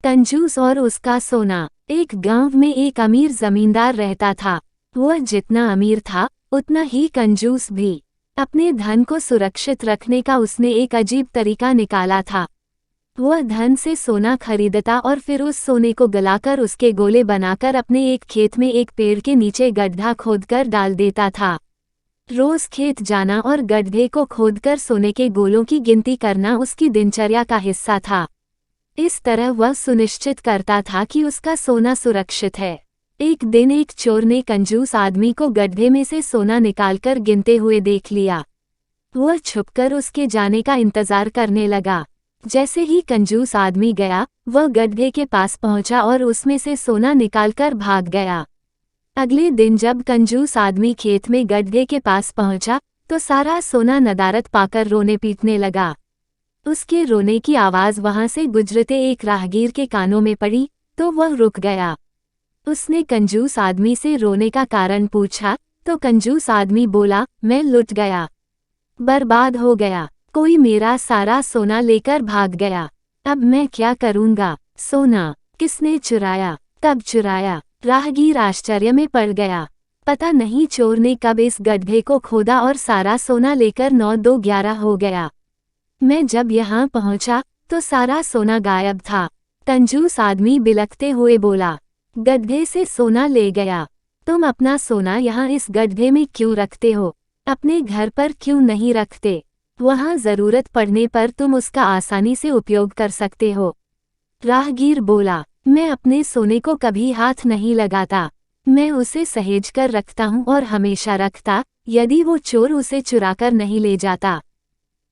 कंजूस और उसका सोना। एक गांव में एक अमीर जमींदार रहता था। वह जितना अमीर था उतना ही कंजूस भी। अपने धन को सुरक्षित रखने का उसने एक अजीब तरीका निकाला था। वह धन से सोना खरीदता और फिर उस सोने को गलाकर उसके गोले बनाकर अपने एक खेत में एक पेड़ के नीचे गड्ढा खोदकर डाल देता था। रोज खेत जाना और गड्ढे को खोदकर सोने के गोलों की गिनती करना उसकी दिनचर्या का हिस्सा था। इस तरह वह सुनिश्चित करता था कि उसका सोना सुरक्षित है। एक दिन एक चोर ने कंजूस आदमी को गड्ढे में से सोना निकालकर गिनते हुए देख लिया। वह छुपकर उसके जाने का इंतजार करने लगा। जैसे ही कंजूस आदमी गया, वह गड्ढे के पास पहुंचा और उसमें से सोना निकालकर भाग गया। अगले दिन जब कंजूस आदमी खेत में गड्ढे के पास पहुंचा, तो सारा सोना नदारत पाकर रोने पीटने लगा। उसके रोने की आवाज़ वहां से गुजरते एक राहगीर के कानों में पड़ी, तो वह रुक गया। उसने कंजूस आदमी से रोने का कारण पूछा, तो कंजूस आदमी बोला, मैं लुट गया, बर्बाद हो गया, कोई मेरा सारा सोना लेकर भाग गया। अब मैं क्या करूंगा? सोना किसने चुराया? कब चुराया? राहगीर आश्चर्य में पड़ गया। पता नहीं चोर ने कब इस गड्ढे को खोदा और सारा सोना लेकर 9-2-11 हो गया। मैं जब यहाँ पहुँचा तो सारा सोना गायब था। कंजूस आदमी बिलखते हुए बोला, गड्ढे से सोना ले गया। तुम अपना सोना यहाँ इस गड्ढे में क्यों रखते हो? अपने घर पर क्यों नहीं रखते? वहाँ ज़रूरत पड़ने पर तुम उसका आसानी से उपयोग कर सकते हो। राहगीर बोला, मैं अपने सोने को कभी हाथ नहीं लगाता। मैं उसे सहेज कर रखता हूँ और हमेशा रखता, यदि वो चोर उसे चुराकर नहीं ले जाता।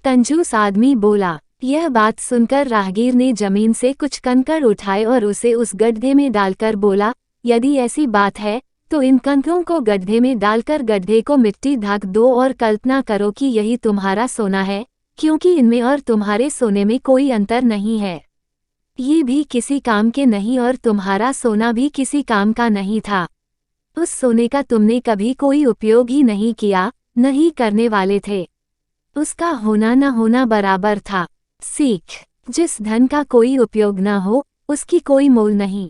कंजूस आदमी बोला। यह बात सुनकर राहगीर ने जमीन से कुछ कंकड़ उठाए और उसे उस गड्ढे में डालकर बोला, यदि ऐसी बात है तो इन कंकड़ों को गड्ढे में डालकर गड्ढे को मिट्टी ढक दो और कल्पना करो कि यही तुम्हारा सोना है, क्योंकि इनमें और तुम्हारे सोने में कोई अंतर नहीं है। ये भी किसी काम के नहीं और तुम्हारा सोना भी किसी काम का नहीं था। उस सोने का तुमने कभी कोई उपयोग ही नहीं किया, नहीं करने वाले थे। उसका होना न होना बराबर था। सीख, जिस धन का कोई उपयोग न हो, उसकी कोई मोल नहीं।